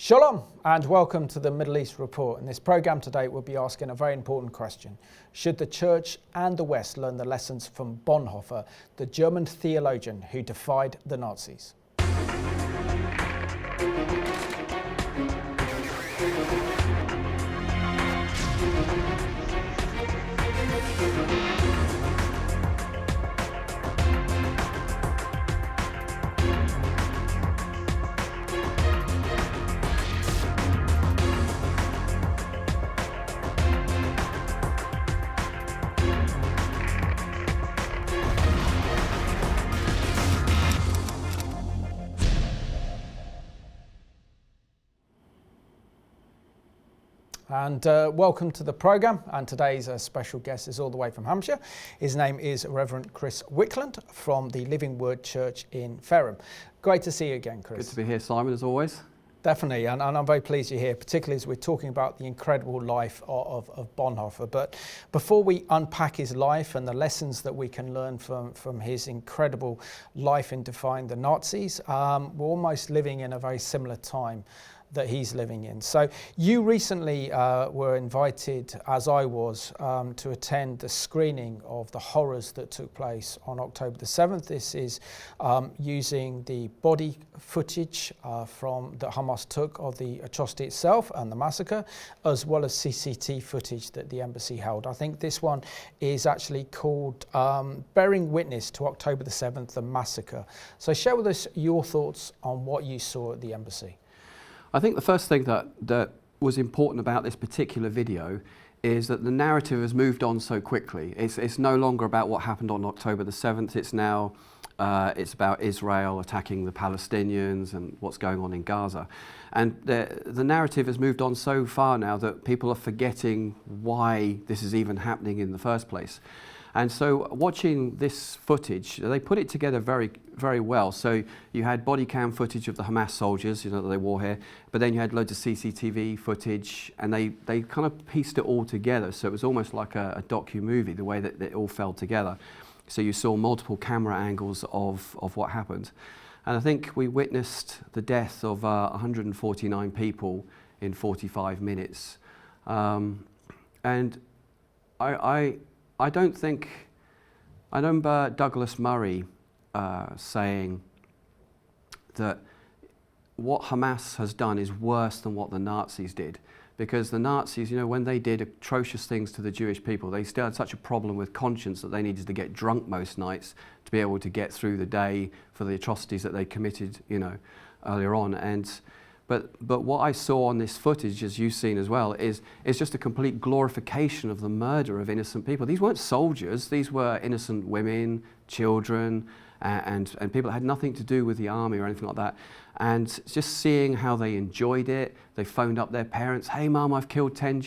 Shalom and welcome to the Middle East Report. In this program today we'll be asking a very important question. Should the Church and the West learn the lessons from Bonhoeffer, the German theologian who defied the Nazis? And welcome to the programme, and today's special guest is all the way from Hampshire. His name is Rev Chris Wickland from the Living Word Church in Farnham. Great to see you again, Chris. Good to be here, Simon, as always. Definitely, and I'm very pleased you're here, particularly as we're talking about the incredible life of Bonhoeffer. But before we unpack his life and the lessons that we can learn from his incredible life in defying the Nazis, we're almost living in a very similar time that he's living in. So you recently were invited, as I was, to attend the screening of the horrors that took place on October the 7th. This is using the body footage from that Hamas took of the atrocity itself and the massacre, as well as CCTV footage that the embassy held. I think this one is actually called Bearing Witness to October the 7th, the massacre. So share with us your thoughts on what you saw at the embassy. I think the first thing that was important about this particular video is that the narrative has moved on so quickly. It's no longer about what happened on October the 7th. It's now it's about Israel attacking the Palestinians and what's going on in Gaza. And the narrative has moved on so far now that people are forgetting why this is even happening in the first place. And so watching this footage, they put it together very, very well. So you had body cam footage of the Hamas soldiers, that they wore here, but then you had loads of CCTV footage, and they kind of pieced it all together. So it was almost like a docu-movie, the way that it all fell together. So you saw multiple camera angles of what happened. And I think we witnessed the death of 149 people in 45 minutes. And I remember Douglas Murray saying that what Hamas has done is worse than what the Nazis did, because the Nazis, when they did atrocious things to the Jewish people, they still had such a problem with conscience that they needed to get drunk most nights to be able to get through the day for the atrocities that they committed, earlier on. But what I saw on this footage, as you've seen as well, is just a complete glorification of the murder of innocent people. These weren't soldiers, these were innocent women, children, and people that had nothing to do with the army or anything like that. And just seeing how they enjoyed it, they phoned up their parents, "Hey Mum, I've killed 10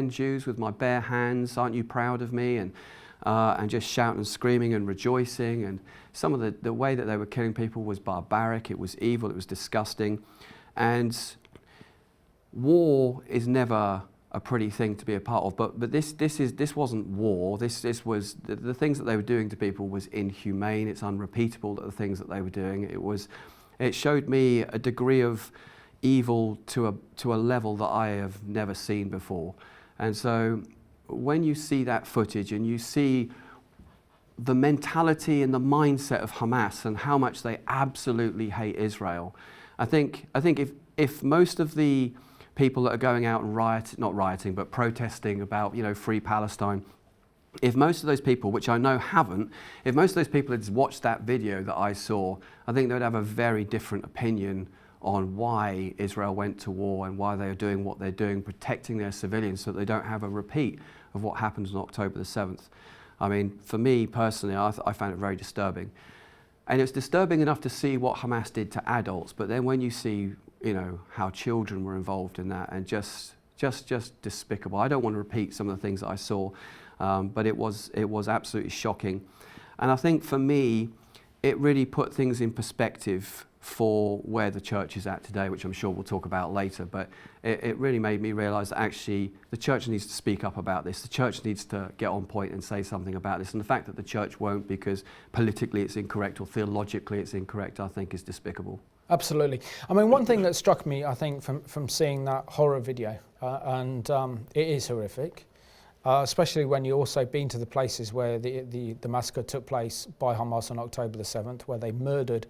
Jews with my bare hands, aren't you proud of me?" And just shouting and screaming and rejoicing. And some of the way that they were killing people was barbaric, it was evil, it was disgusting. And war is never a pretty thing to be a part of, but this wasn't war. This was the things that they were doing to people was inhumane. It's unrepeatable, the things that they were doing. It showed me a degree of evil to a level that I have never seen before. And so when you see that footage and you see the mentality and the mindset of Hamas and how much they absolutely hate Israel, I think if most of the people that are going out and not rioting, but protesting about, free Palestine, if most of those people, which I know haven't, if most of those people had watched that video that I saw, I think they would have a very different opinion on why Israel went to war and why they are doing what they're doing, protecting their civilians so that they don't have a repeat of what happened on October the 7th. I mean, for me personally, I found it very disturbing. And it's disturbing enough to see what Hamas did to adults, but then when you see, how children were involved in that, and just despicable. I don't want to repeat some of the things that I saw, but it was absolutely shocking. And I think for me, it really put things in perspective for where the church is at today, which I'm sure we'll talk about later. But it really made me realise that actually the church needs to speak up about this. The church needs to get on point and say something about this. And the fact that the church won't because politically it's incorrect or theologically it's incorrect, I think is despicable. Absolutely. I mean, one thing that struck me, I think, from seeing that horror video, and it is horrific, especially when you've also been to the places where the massacre took place by Hamas on October the 7th, where they murdered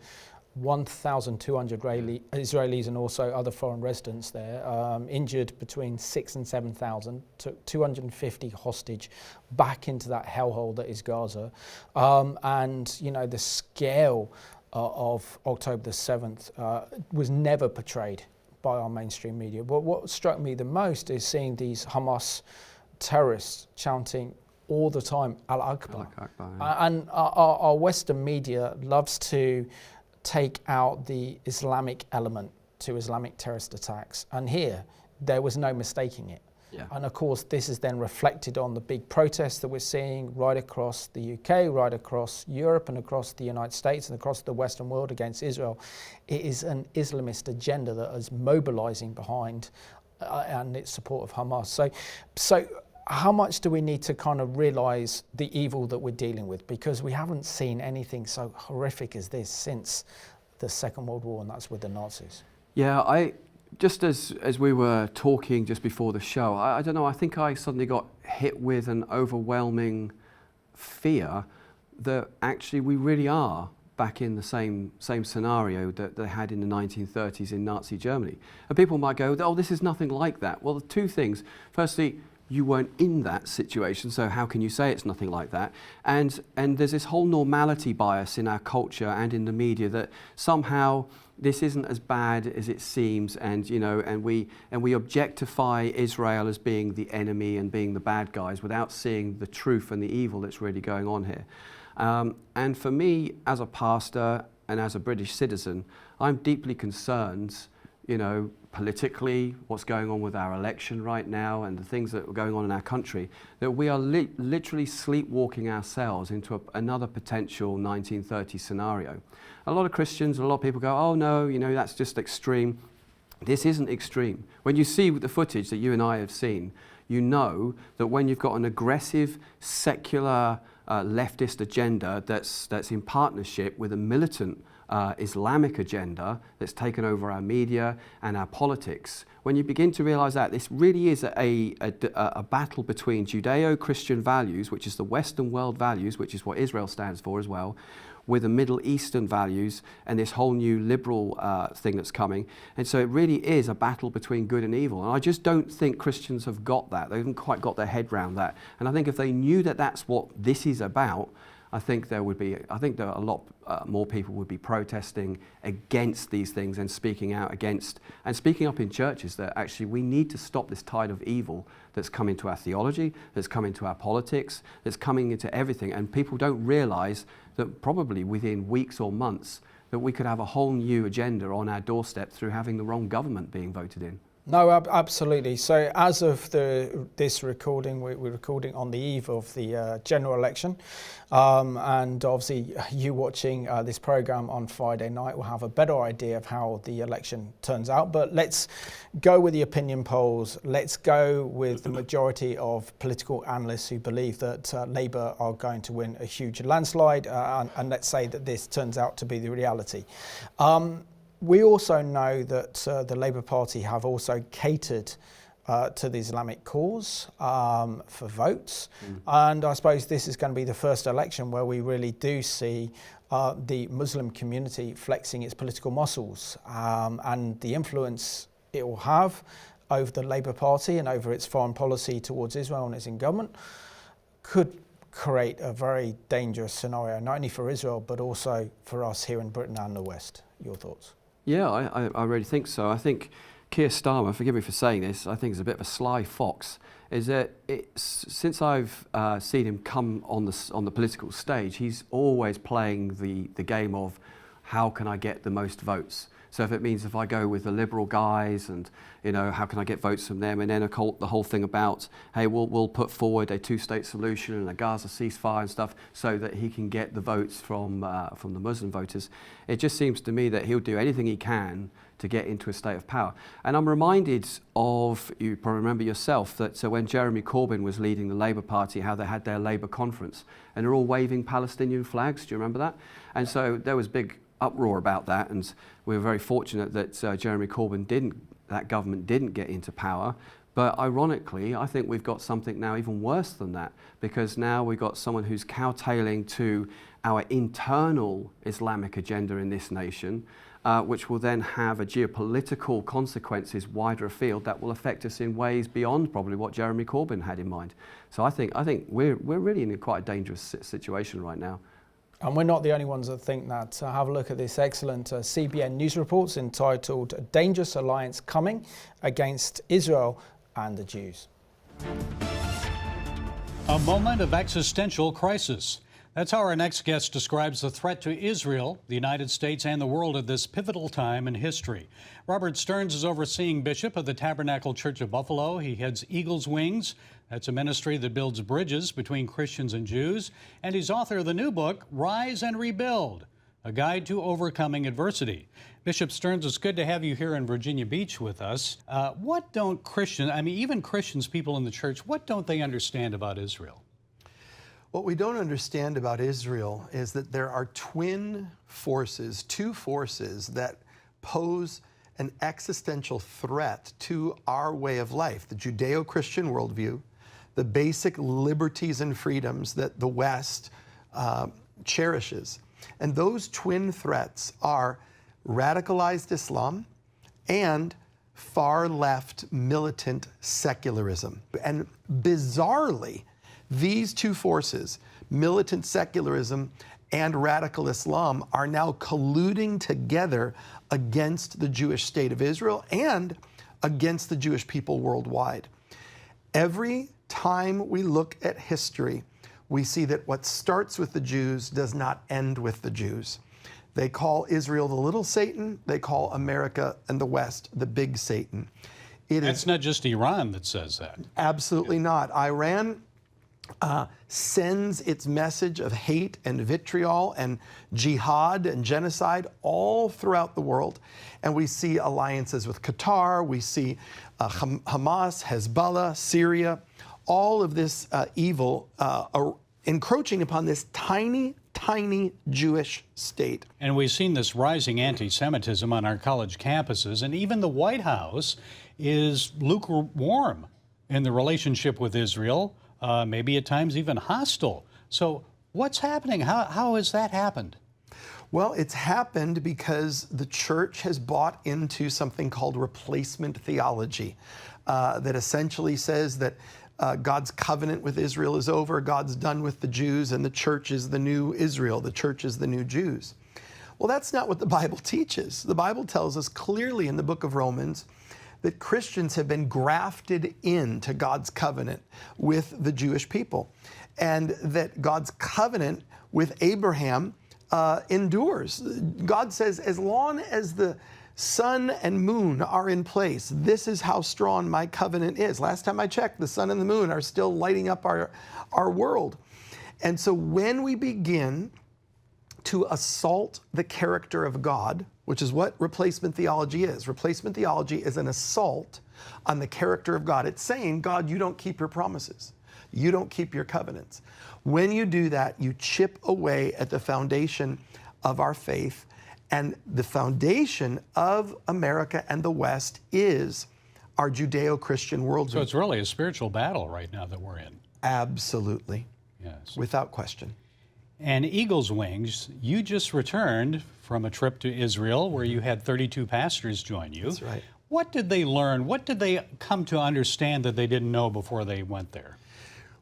1,200 Israelis and also other foreign residents there, injured between 6,000 and 7,000, took 250 hostage back into that hellhole that is Gaza. And, you know, the scale of October the 7th was never portrayed by our mainstream media. But what struck me the most is seeing these Hamas terrorists chanting all the time, Al Akbar. And our Western media loves to take out the Islamic element to Islamic terrorist attacks. And here, there was no mistaking it. Yeah. And of course, this is then reflected on the big protests that we're seeing right across the UK, right across Europe and across the United States and across the Western world against Israel. It is an Islamist agenda that is mobilizing behind and its support of Hamas. So how much do we need to kind of realize the evil that we're dealing with? Because we haven't seen anything so horrific as this since the Second World War, and that's with the Nazis. Yeah, just as we were talking just before the show, I don't know, I think I suddenly got hit with an overwhelming fear that actually we really are back in the same scenario that they had in the 1930s in Nazi Germany. And people might go, oh, this is nothing like that. Well, the two things. Firstly, you weren't in that situation, so how can you say it's nothing like that? And there's this whole normality bias in our culture and in the media that somehow this isn't as bad as it seems, and we objectify Israel as being the enemy and being the bad guys without seeing the truth and the evil that's really going on here. And for me, as a pastor and as a British citizen, I'm deeply concerned, politically, what's going on with our election right now and the things that are going on in our country, that we are literally sleepwalking ourselves into another potential 1930 scenario. A lot of Christians, a lot of people go, oh no, that's just extreme. This isn't extreme. When you see the footage that you and I have seen, you know that when you've got an aggressive, secular, leftist agenda that's in partnership with a militant Islamic agenda that's taken over our media and our politics, when you begin to realize that this really is a battle between Judeo-Christian values, which is the Western world values, which is what Israel stands for as well, with the Middle Eastern values and this whole new liberal thing that's coming. And so it really is a battle between good and evil. And I just don't think Christians have got that. They haven't quite got their head around that. And I think if they knew that that's what this is about, I think there are a lot more people would be protesting against these things and speaking out against, and speaking up in churches that actually we need to stop this tide of evil that's come into our theology, that's come into our politics, that's coming into everything. And people don't realize that probably within weeks or months that we could have a whole new agenda on our doorstep through having the wrong government being voted in. No, absolutely. So as of this recording, we're recording on the eve of the general election. And obviously you watching this program on Friday night will have a better idea of how the election turns out. But let's go with the opinion polls. Let's go with the majority of political analysts who believe that Labour are going to win a huge landslide. And let's say that this turns out to be the reality. We also know that the Labour Party have also catered to the Islamic cause for votes. And I suppose this is going to be the first election where we really do see the Muslim community flexing its political muscles and the influence it will have over the Labour Party and over its foreign policy towards Israel and its in government could create a very dangerous scenario, not only for Israel, but also for us here in Britain and the West. Your thoughts? Yeah, I really think so. I think Keir Starmer, forgive me for saying this, I think is a bit of a sly fox, is that since I've seen him come on the political stage, he's always playing the game of how can I get the most votes. So if it means if I go with the liberal guys and, how can I get votes from them? And then the whole thing about, hey, we'll put forward a two-state solution and a Gaza ceasefire and stuff so that he can get the votes from the Muslim voters. It just seems to me that he'll do anything he can to get into a state of power. And I'm reminded of, you probably remember yourself, that when Jeremy Corbyn was leading the Labour Party, how they had their Labour conference, and they're all waving Palestinian flags. Do you remember that? And so there was big uproar about that, and we were very fortunate that Jeremy Corbyn that government didn't get into power. But ironically, I think we've got something now even worse than that, because now we've got someone who's kowtailing to our internal Islamic agenda in this nation, which will then have a geopolitical consequences wider afield that will affect us in ways beyond probably what Jeremy Corbyn had in mind. So I think we're really in quite a dangerous situation right now. And we're not the only ones that think that. Have a look at this excellent CBN News reports entitled "Dangerous Alliance Coming Against Israel and the Jews." A moment of existential crisis. That's how our next guest describes the threat to Israel, the United States, and the world at this pivotal time in history. Robert Stearns is overseeing Bishop of the Tabernacle Church of Buffalo. He heads Eagle's Wings. That's a ministry that builds bridges between Christians and Jews. And he's author of the new book, Rise and Rebuild, a guide to overcoming adversity. Bishop Stearns, it's good to have you here in Virginia Beach with us. What don't Christians, even Christians, people in the church, what don't they understand about Israel? What we don't understand about Israel is that there are two forces that pose an existential threat to our way of life: the Judeo-Christian worldview, the basic liberties and freedoms that the West cherishes. And those twin threats are radicalized Islam and far-left militant secularism. And bizarrely, these two forces, militant secularism and radical Islam, are now colluding together against the Jewish state of Israel and against the Jewish people worldwide. Every time we look at history, we see that what starts with the Jews does not end with the Jews. They call Israel the little Satan. They call America and the West the big Satan. It's not just Iran that says that. Absolutely not. Iran sends its message of hate and vitriol and jihad and genocide all throughout the world. And we see alliances with Qatar, we see Hamas, Hezbollah, Syria, all of this evil encroaching upon this tiny Jewish state. And we've seen this rising anti-Semitism on our college campuses, and even the White House is lukewarm in the relationship with Israel. Maybe at times even hostile. So what's happening? How has that happened? Well, it's happened because the church has bought into something called replacement theology that essentially says that God's covenant with Israel is over, God's done with the Jews, and the church is the new Israel, the church is the new Jews. Well, that's not what the Bible teaches. The Bible tells us clearly in the book of Romans that Christians have been grafted into God's covenant with the Jewish people, and that God's covenant with Abraham endures. God says, as long as the sun and moon are in place, this is how strong my covenant is. Last time I checked, the sun and the moon are still lighting up our world. And so when we begin to assault the character of God, which is what replacement theology is. Replacement theology is an assault on the character of God. It's saying, God, you don't keep your promises. You don't keep your covenants. When you do that, you chip away at the foundation of our faith. And the foundation of America and the West is our Judeo-Christian worldview. So it's really a spiritual battle right now that we're in. Absolutely. Yes. Without question. And Eagle's Wings, you just returned from a trip to Israel where you had 32 pastors join you. That's right. What did they learn? What did they come to understand that they didn't know before they went there?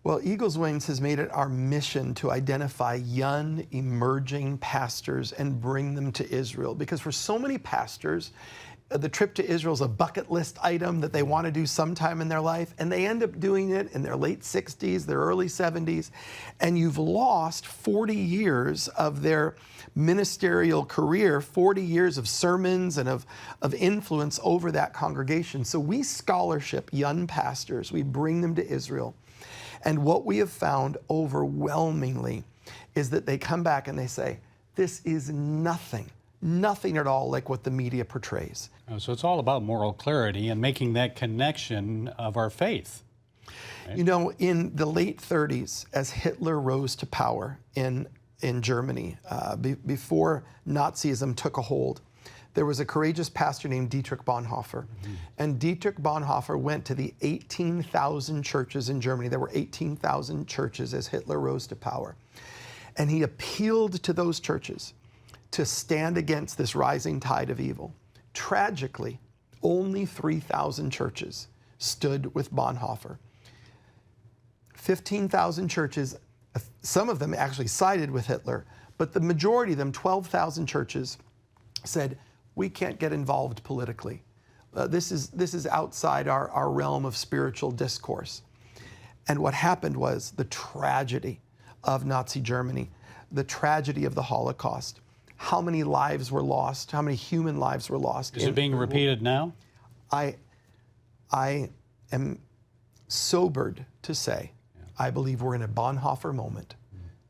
Well, Eagle's Wings has made it our mission to identify young, emerging pastors and bring them to Israel. Because for so many pastors, the trip to Israel is a bucket list item that they want to do sometime in their life, and they end up doing it in their late 60s, their early 70s, and you've lost 40 years of their ministerial career, 40 years of sermons and of influence over that congregation. So we scholarship young pastors, we bring them to Israel, and what we have found overwhelmingly is that they come back and they say, this is nothing at all like what the media portrays. Oh, so it's all about moral clarity and making that connection of our faith. Right? You know, in the late 30s, as Hitler rose to power in Germany, before Nazism took a hold, there was a courageous pastor named Dietrich Bonhoeffer. Mm-hmm. And Dietrich Bonhoeffer went to the 18,000 churches in Germany. There were 18,000 churches as Hitler rose to power. And he appealed to those churches to stand against this rising tide of evil. Tragically, only 3,000 churches stood with Bonhoeffer. 15,000 churches, some of them actually sided with Hitler, but the majority of them, 12,000 churches, said, we can't get involved politically. This is outside our realm of spiritual discourse. And what happened was the tragedy of Nazi Germany, the tragedy of the Holocaust. How many lives were lost? How many human lives were lost? Is it being repeated now? I am sobered to say, I believe we're in a Bonhoeffer moment.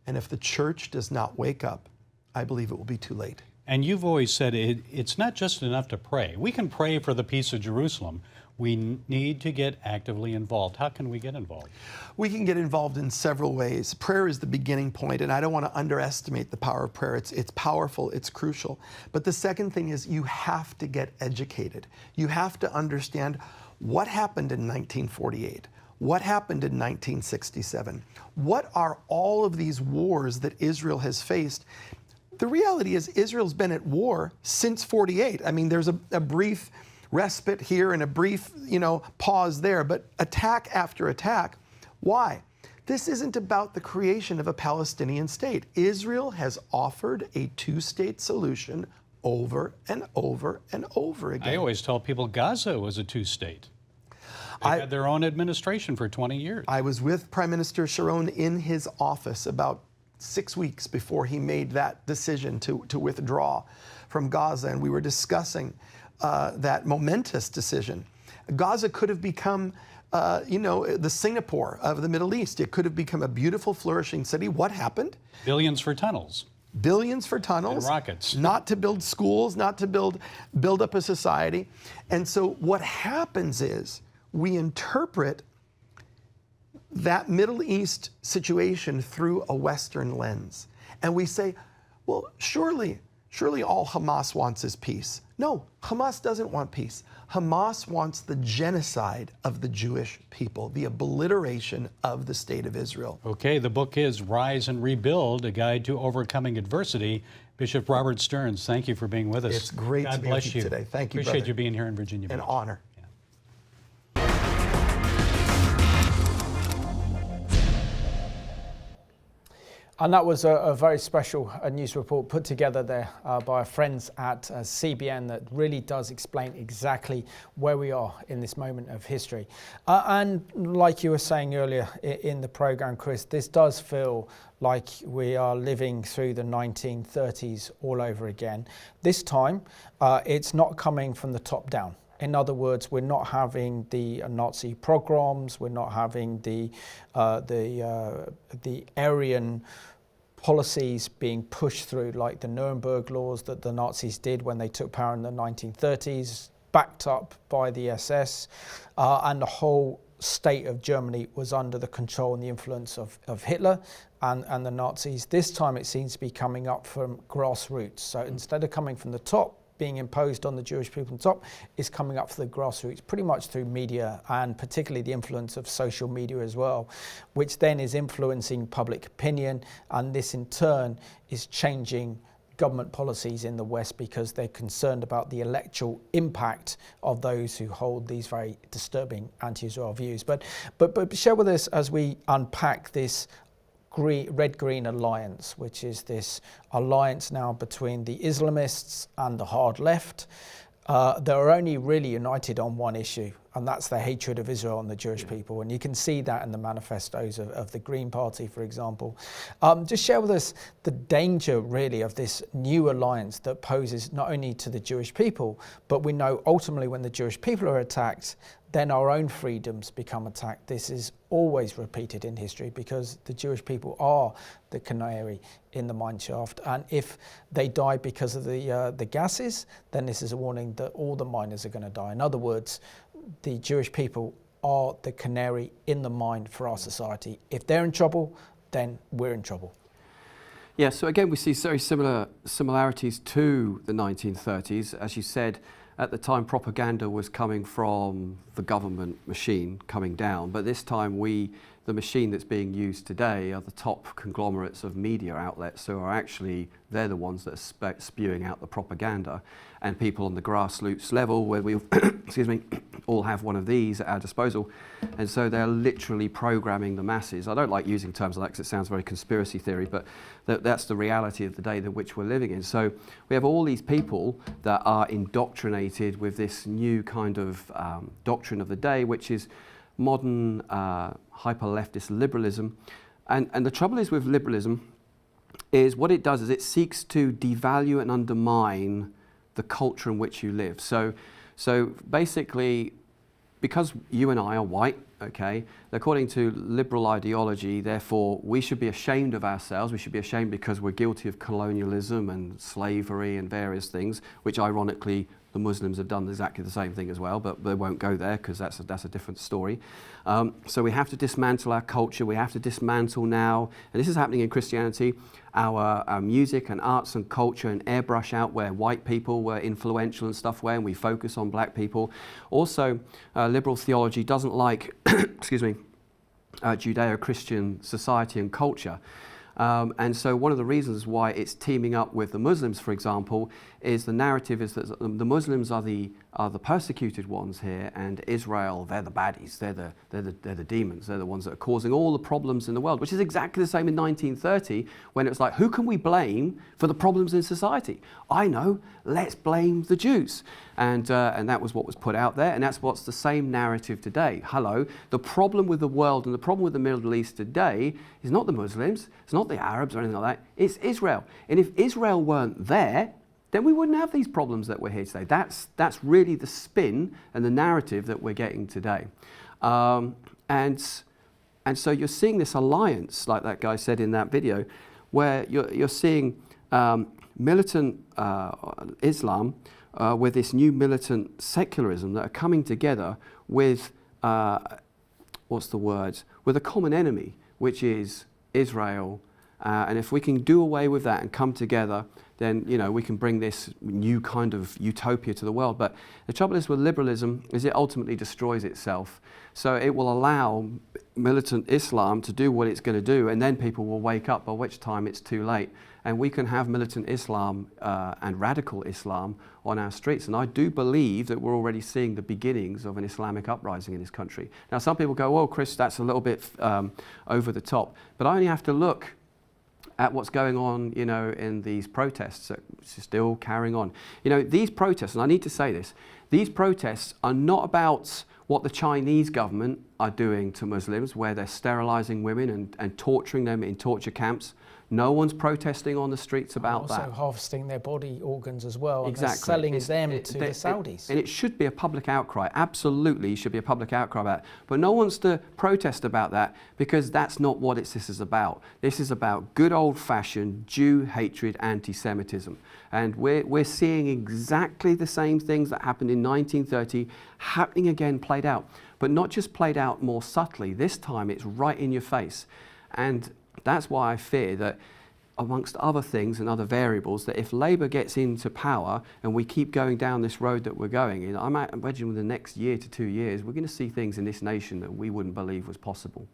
And if the church does not wake up, I believe it will be too late. And you've always said it's not just enough to pray. We can pray for the peace of Jerusalem. We need to get actively involved. How can we get involved? We can get involved in several ways. Prayer is the beginning point, and I don't want to underestimate the power of prayer. It's powerful, it's crucial. But the second thing is you have to get educated. You have to understand what happened in 1948. What happened in 1967? What are all of these wars that Israel has faced? The reality is Israel's been at war since 48. I mean, there's a brief respite here and a brief, pause there, but attack after attack. Why? This isn't about the creation of a Palestinian state. Israel has offered a two-state solution over and over and over again. I always tell people Gaza was a two-state. They had their own administration for 20 years. I was with Prime Minister Sharon in his office about 6 weeks before he made that decision to withdraw from Gaza, and we were discussing that momentous decision. Gaza could have become, the Singapore of the Middle East. It could have become a beautiful, flourishing city. What happened? Billions for tunnels. Billions for tunnels. And rockets. Not to build schools, not to build up a society. And so what happens is we interpret that Middle East situation through a Western lens. And we say, well, surely all Hamas wants is peace. No, Hamas doesn't want peace. Hamas wants the genocide of the Jewish people, the obliteration of the state of Israel. Okay, the book is Rise and Rebuild, A Guide to Overcoming Adversity. Bishop Robert Stearns, thank you for being with us. It's great God to be bless with you today. Thank you, Appreciate brother. you being here in Virginia Beach. An honor. And that was a very special news report put together there by our friends at CBN that really does explain exactly where we are in this moment of history. And like you were saying earlier in the program, Chris, this does feel like we are living through the 1930s all over again. This time, it's not coming from the top down. In other words, we're not having the Nazi pogroms, we're not having the Aryan policies being pushed through, like the Nuremberg laws that the Nazis did when they took power in the 1930s, backed up by the SS, and the whole state of Germany was under the control and the influence of Hitler and the Nazis. This time it seems to be coming up from grassroots. So instead of coming from the top, being imposed on the Jewish people on top, is coming up for the grassroots, pretty much through media, and particularly the influence of social media as well, which then is influencing public opinion, and this in turn is changing government policies in the West because they're concerned about the electoral impact of those who hold these very disturbing anti-Israel views. But share with us as we unpack this Red-Green Alliance, which is this alliance now between the Islamists and the hard left, that are only really united on one issue, and that's the hatred of Israel and the Jewish people. And you can see that in the manifestos of the Green Party, for example. Just share with us the danger, really, of this new alliance that poses not only to the Jewish people, but we know ultimately when the Jewish people are attacked, then our own freedoms become attacked. This is always repeated in history because the Jewish people are the canary in the mine shaft. And if they die because of the gases, then this is a warning that all the miners are going to die. In other words, the Jewish people are the canary in the mine for our society. If they're in trouble, then we're in trouble. Yeah, so again, we see very similar similarities to the 1930s. As you said, at the time, propaganda was coming from the government machine coming down, but this time the machine that's being used today are the top conglomerates of media outlets who are actually, they're the ones that are spewing out the propaganda, and people on the grassroots level where we all have one of these at our disposal, and so they're literally programming the masses. I don't like using terms like that because it sounds very conspiracy theory, but that's the reality of the day in which we're living in. So we have all these people that are indoctrinated with this new kind of doctrine of the day, which is modern hyper-leftist liberalism. And the trouble is with liberalism is what it does is it seeks to devalue and undermine the culture in which you live. So basically, because you and I are white, okay, according to liberal ideology, therefore we should be ashamed of ourselves. We should be ashamed because we're guilty of colonialism and slavery and various things, which ironically the Muslims have done exactly the same thing as well, but they won't go there because that's a different story. So we have to dismantle our culture. We have to dismantle now, and this is happening in Christianity, our music and arts and culture, and airbrush out where white people were influential and stuff where, and we focus on black people. Also, liberal theology doesn't like, Judeo-Christian society and culture. And so one of the reasons why it's teaming up with the Muslims, for example, is the narrative is that the Muslims are the persecuted ones here, and Israel, they're the baddies, they're the demons, they're the ones that are causing all the problems in the world, which is exactly the same in 1930 when it was like, who can we blame for the problems in society? I know, let's blame the Jews. And that was what was put out there, and that's what's the same narrative today. Hello, the problem with the world and the problem with the Middle East today is not the Muslims, it's not the Arabs or anything like that, it's Israel. And if Israel weren't there, then we wouldn't have these problems that we're here today. That's really the spin and the narrative that we're getting today. And so you're seeing this alliance, like that guy said in that video, where you're seeing militant Islam with this new militant secularism that are coming together with, with a common enemy, which is Israel. And if we can do away with that and come together, then we can bring this new kind of utopia to the world. But the trouble is with liberalism is it ultimately destroys itself. So it will allow militant Islam to do what it's going to do, and then people will wake up, by which time it's too late. And we can have militant Islam and radical Islam on our streets. And I do believe that we're already seeing the beginnings of an Islamic uprising in this country. Now, some people go, "Oh, Chris, that's a little bit over the top." But I only have to look at what's going on, in these protests that are still carrying on. These protests, and I need to say this, these protests are not about what the Chinese government are doing to Muslims, where they're sterilizing women and torturing them in torture camps. No one's protesting on the streets about that. Also harvesting their body organs as well, and exactly. selling them to the Saudis. And it should be a public outcry. Absolutely, should be a public outcry about it. But no one wants to protest about that because that's not what this is about. This is about good old-fashioned Jew hatred, anti-Semitism. And we're seeing exactly the same things that happened in 1930 happening again, played out. But not just played out more subtly. This time it's right in your face. And that's why I fear that, amongst other things and other variables, that if Labour gets into power and we keep going down this road that we're going in, I might imagine within the next year to 2 years, we're going to see things in this nation that we wouldn't believe was possible.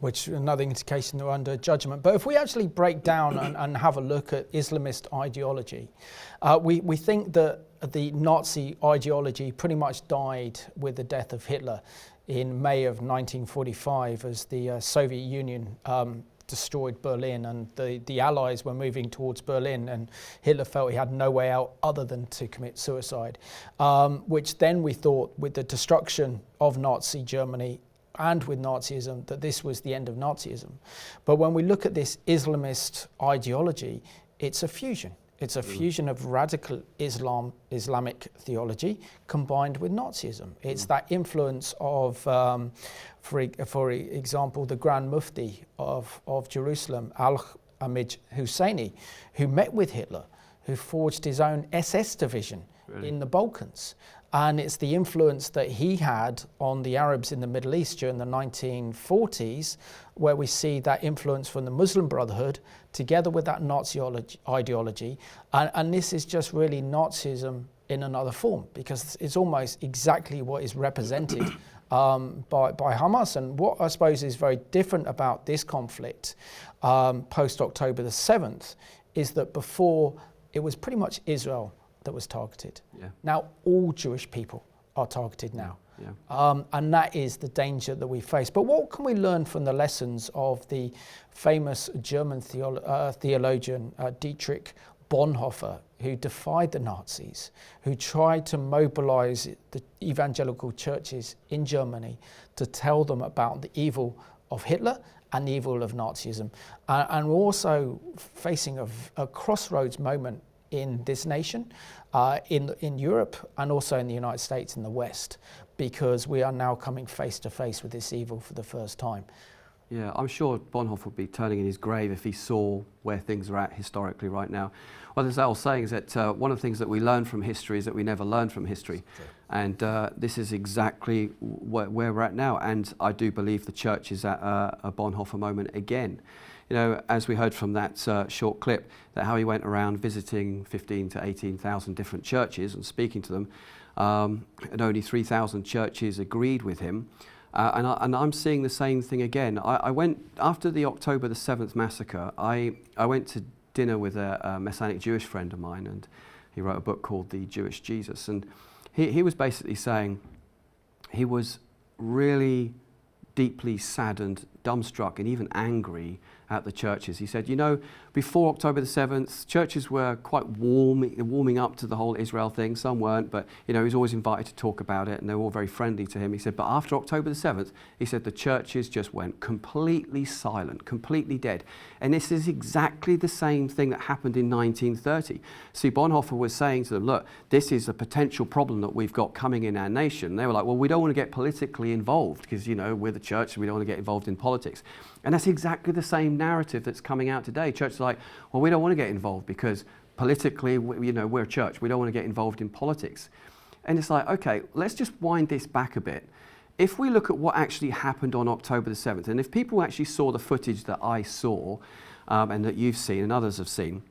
Which another indication they're under judgment. But if we actually break down and have a look at Islamist ideology, we think that the Nazi ideology pretty much died with the death of Hitler in May of 1945 as the Soviet Union destroyed Berlin, and the Allies were moving towards Berlin, and Hitler felt he had no way out other than to commit suicide, which then we thought, with the destruction of Nazi Germany and with Nazism, that this was the end of Nazism. But when we look at this Islamist ideology, it's a fusion. It's a fusion of radical Islamic theology combined with Nazism. It's that influence of, for example, the Grand Mufti of Jerusalem, Al-Hamid Husseini, who met with Hitler, who forged his own SS division in the Balkans. And it's the influence that he had on the Arabs in the Middle East during the 1940s, where we see that influence from the Muslim Brotherhood together with that Nazi ideology. And this is just really Nazism in another form, because it's almost exactly what is represented by Hamas. And what I suppose is very different about this conflict post-October the 7th is that before, it was pretty much Israel that was targeted. Yeah. Now all Jewish people are targeted now. Yeah. And that is the danger that we face. But what can we learn from the lessons of the famous German theologian Dietrich Bonhoeffer, who defied the Nazis, who tried to mobilize the evangelical churches in Germany to tell them about the evil of Hitler and the evil of Nazism, and we're also facing a crossroads moment in this nation, in Europe, and also in the United States, in the West, because we are now coming face to face with this evil for the first time. Yeah, I'm sure Bonhoeffer would be turning in his grave if he saw where things are at historically right now. Well, as I was saying, is that one of the things that we learn from history is that we never learn from history. True. And this is exactly where we're at now. And I do believe the church is at a Bonhoeffer moment again. You know, as we heard from that short clip, that how he went around visiting 15 to 18,000 different churches and speaking to them, and only 3,000 churches agreed with him. And I'm seeing the same thing again. I went, after the October the 7th massacre, I went to dinner with a Messianic Jewish friend of mine, and he wrote a book called The Jewish Jesus. And he was basically saying he was really deeply saddened, dumbstruck, and even angry at the churches. He said, you know, before October the 7th, churches were quite warming up to the whole Israel thing. Some weren't, but, you know, he was always invited to talk about it, and they were all very friendly to him. He said, but after October the 7th, he said the churches just went completely silent, completely dead. And this is exactly the same thing that happened in 1930. See, Bonhoeffer was saying to them, look, this is a potential problem that we've got coming in our nation. And they were like, well, we don't want to get politically involved because, you know, we're the church, so we don't want to get involved in politics. And that's exactly the same narrative that's coming out today. Churches are like, well, we don't want to get involved because politically, you know, we're a church. We don't want to get involved in politics. And it's like, okay, let's just wind this back a bit. If we look at what actually happened on October the 7th, and if people actually saw the footage that I saw and that you've seen and others have seen,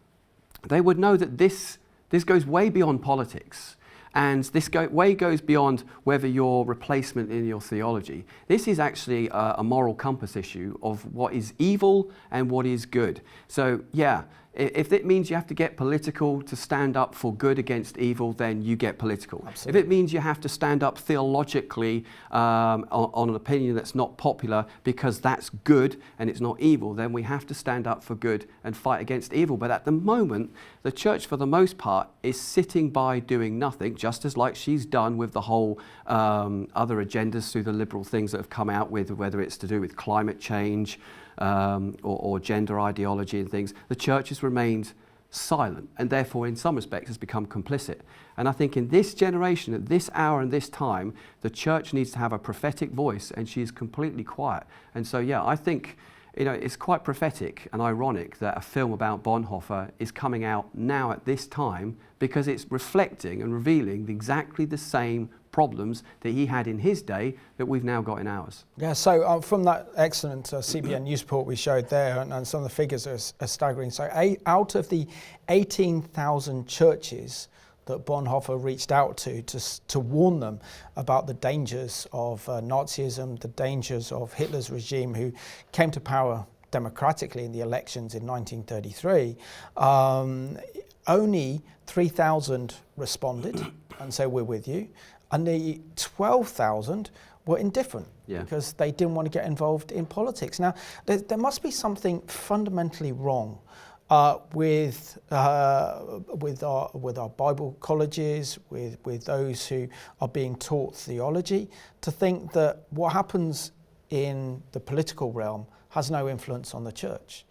they would know that this goes way beyond politics. And this goes beyond whether you're replacement in your theology. This is actually a moral compass issue of what is evil and what is good. So yeah, if it means you have to get political to stand up for good against evil, then you get political. Absolutely. If it means you have to stand up theologically on an opinion that's not popular because that's good and it's not evil, then we have to stand up for good and fight against evil. But at the moment, the church, for the most part, is sitting by doing nothing, just as like she's done with the whole other agendas through the liberal things that have come out with, whether it's to do with climate change, or gender ideology and things. The church has remained silent and therefore in some respects has become complicit. And I think in this generation, at this hour and this time, the church needs to have a prophetic voice, and she is completely quiet. And so yeah, I think, you know, it's quite prophetic and ironic that a film about Bonhoeffer is coming out now at this time, because it's reflecting and revealing exactly the same problems that he had in his day that we've now got in ours. Yeah, so from that excellent CBN news report we showed there, and some of the figures are staggering. So out of the 18,000 churches that Bonhoeffer reached out to warn them about the dangers of Nazism, the dangers of Hitler's regime, who came to power democratically in the elections in 1933, only 3,000 responded and said, we're with you. And the 12,000 were indifferent because they didn't want to get involved in politics. Now, there must be something fundamentally wrong with our Bible colleges, with those who are being taught theology, to think that what happens in the political realm has no influence on the church.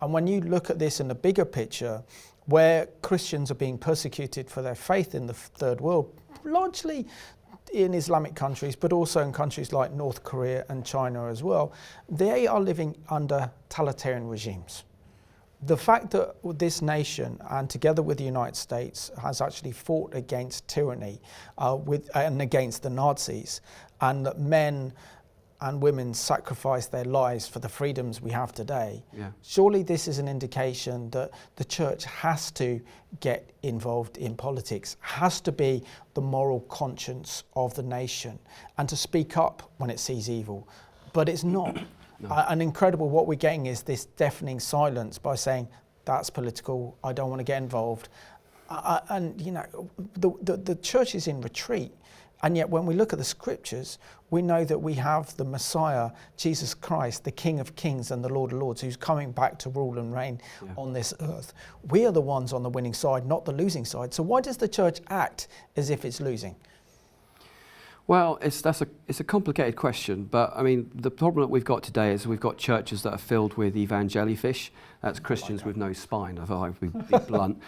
And when you look at this in the bigger picture, where Christians are being persecuted for their faith in the third world, largely in Islamic countries, but also in countries like North Korea and China as well, they are living under totalitarian regimes. The fact that this nation, and together with the United States, has actually fought against tyranny and against the Nazis, and that men and women sacrifice their lives for the freedoms we have today, surely this is an indication that the church has to get involved in politics, has to be the moral conscience of the nation, and to speak up when it sees evil. But it's not. And incredible, what we're getting is this deafening silence by saying, that's political, I don't want to get involved. And you know, the church is in retreat. And yet when we look at the scriptures, we know that we have the Messiah, Jesus Christ, the King of Kings and the Lord of Lords, who's coming back to rule and reign on this earth. We are the ones on the winning side, not the losing side. So why does the church act as if it's losing? Well, it's a complicated question, but I mean, the problem that we've got today is we've got churches that are filled with evangelifish. That's Christians with no spine, if I would be blunt.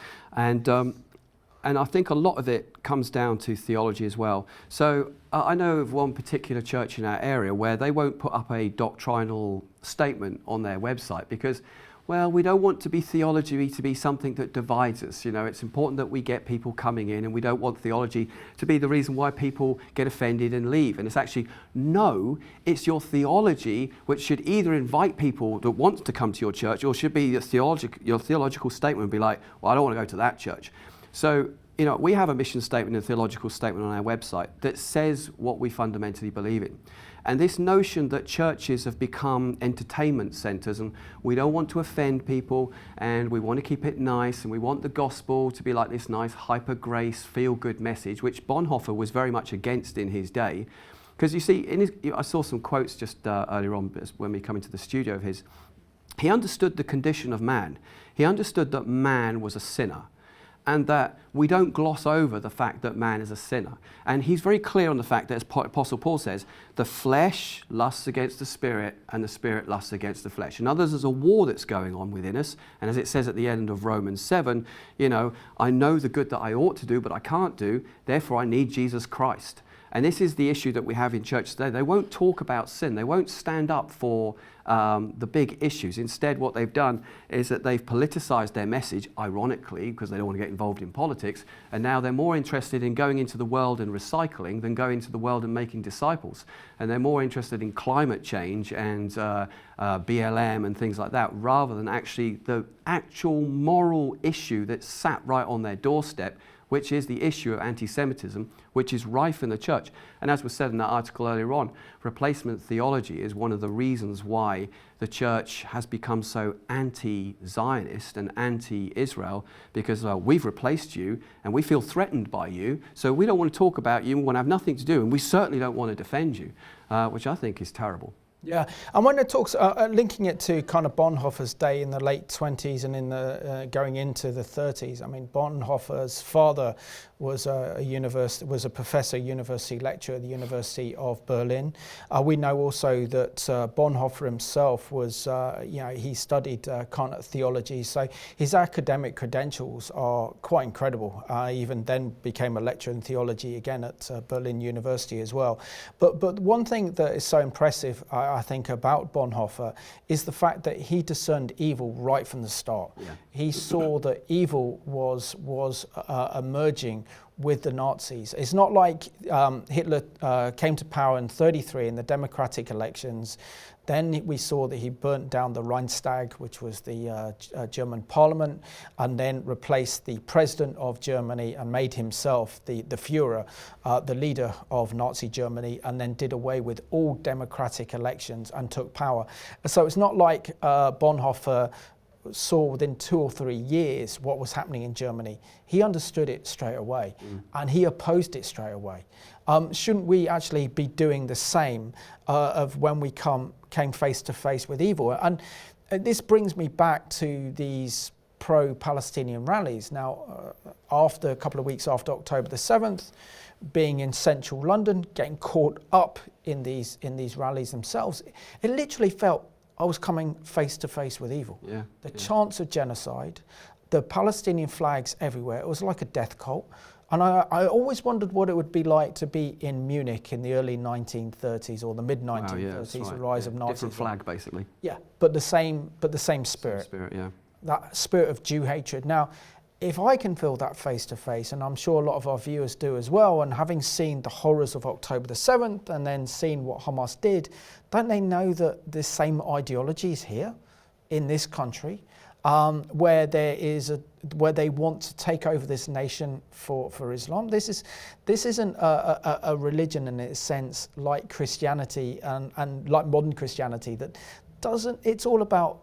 And I think a lot of it comes down to theology as well. So I know of one particular church in our area where they won't put up a doctrinal statement on their website because, well, we don't want theology to be something that divides us. You know, it's important that we get people coming in, and we don't want theology to be the reason why people get offended and leave. And it's actually, no, it's your theology which should either invite people that want to come to your church, or should be your theological statement and be like, well, I don't want to go to that church. So, you know, we have a mission statement and a theological statement on our website that says what we fundamentally believe in. And this notion that churches have become entertainment centers, and we don't want to offend people, and we want to keep it nice, and we want the gospel to be like this nice hyper grace, feel good message, which Bonhoeffer was very much against in his day. Because you see, I saw some quotes just earlier on when we come into the studio of his. He understood the condition of man. He understood that man was a sinner, and that we don't gloss over the fact that man is a sinner. And he's very clear on the fact that, as Apostle Paul says, the flesh lusts against the spirit, and the spirit lusts against the flesh. In others, there's a war that's going on within us. And as it says at the end of Romans 7, you know, I know the good that I ought to do, but I can't do. Therefore, I need Jesus Christ. And this is the issue that we have in church today. They won't talk about sin. They won't stand up for the big issues. Instead, what they've done is that they've politicized their message, ironically, because they don't want to get involved in politics, and now they're more interested in going into the world and recycling than going into the world and making disciples. And they're more interested in climate change and BLM and things like that, rather than actually the actual moral issue that's sat right on their doorstep, which is the issue of anti-Semitism, which is rife in the church. And as was said in that article earlier on, replacement theology is one of the reasons why the church has become so anti-Zionist and anti-Israel, because we've replaced you and we feel threatened by you, so we don't want to talk about you, we want to have nothing to do, and we certainly don't want to defend you, which I think is terrible. Yeah, and when it talks, linking it to kind of Bonhoeffer's day in the late 20s and in the going into the 30s, I mean, Bonhoeffer's father was a professor, university lecturer at the University of Berlin. We know also that Bonhoeffer himself was, he studied kind of theology, so his academic credentials are quite incredible. Even then became a lecturer in theology again at Berlin University as well. But one thing that is so impressive, I think, about Bonhoeffer is the fact that he discerned evil right from the start. Yeah. He saw that evil was emerging with the Nazis. It's not like Hitler came to power in 1933 in the democratic elections. Then we saw that he burnt down the Reichstag, which was the German parliament, and then replaced the president of Germany and made himself the Führer, the leader of Nazi Germany, and then did away with all democratic elections and took power. So it's not like Bonhoeffer saw within 2 or 3 years what was happening in Germany, he understood it straight away and he opposed it straight away. Shouldn't we actually be doing the same of when we came face to face with evil? And this brings me back to these pro-Palestinian rallies. Now, after a couple of weeks after October the 7th, being in central London, getting caught up in these rallies themselves, it literally felt I was coming face to face with evil. The chance of genocide, the Palestinian flags everywhere. It was like a death cult. And I always wondered what it would be like to be in Munich in the early 1930s or the mid 1930s, the rise of Nazism. Different flag, basically. Yeah, but the same spirit. That spirit of Jew hatred. Now, if I can feel that face to face, and I'm sure a lot of our viewers do as well, and having seen the horrors of October the 7th and then seen what Hamas did, don't they know that the same ideology is here in this country, where they want to take over this nation for Islam? This isn't a religion in its sense like Christianity and like modern Christianity that doesn't. It's all about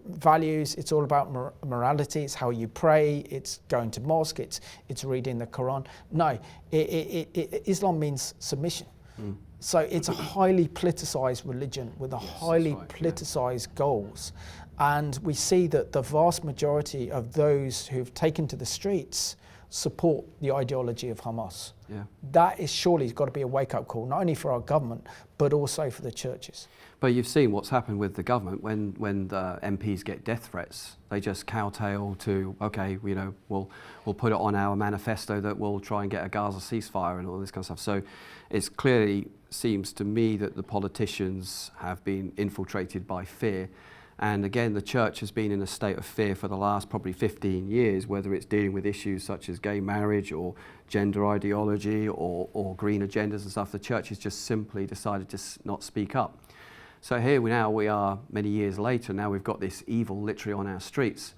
values, it's all about morality, it's how you pray, it's going to mosque, it's reading the Quran. No, Islam means submission. So it's a highly politicized religion with a highly politicized goals. And we see that the vast majority of those who've taken to the streets support the ideology of Hamas. That is surely got to be a wake-up call, not only for our government, but also for the churches. But you've seen what's happened with the government when the MPs get death threats. They just kowtow to, okay, we'll put it on our manifesto that we'll try and get a Gaza ceasefire and all this kind of stuff. So it clearly seems to me that the politicians have been infiltrated by fear. And again, the church has been in a state of fear for the last probably 15 years, whether it's dealing with issues such as gay marriage or gender ideology or green agendas and stuff. The church has just simply decided to not speak up. So here we are many years later, now we've got this evil literally on our streets.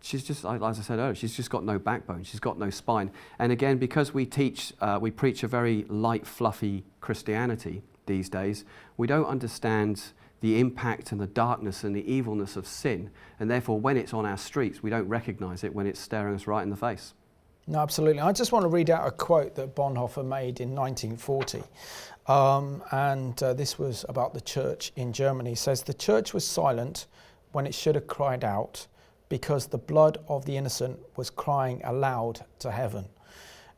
She's just, as I said earlier, she's just got no backbone, she's got no spine. And again, because we preach a very light, fluffy Christianity these days, we don't understand the impact and the darkness and the evilness of sin. And therefore, when it's on our streets, we don't recognize it when it's staring us right in the face. No, absolutely. I just want to read out a quote that Bonhoeffer made in 1940. This was about the church in Germany. He says, "The church was silent when it should have cried out, because the blood of the innocent was crying aloud to heaven.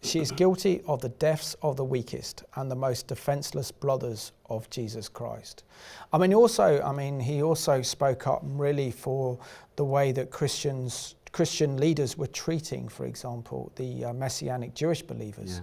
She is guilty of the deaths of the weakest and the most defenseless brothers of Jesus Christ." He also spoke up really for the way that Christian leaders were treating, for example, the Messianic Jewish believers,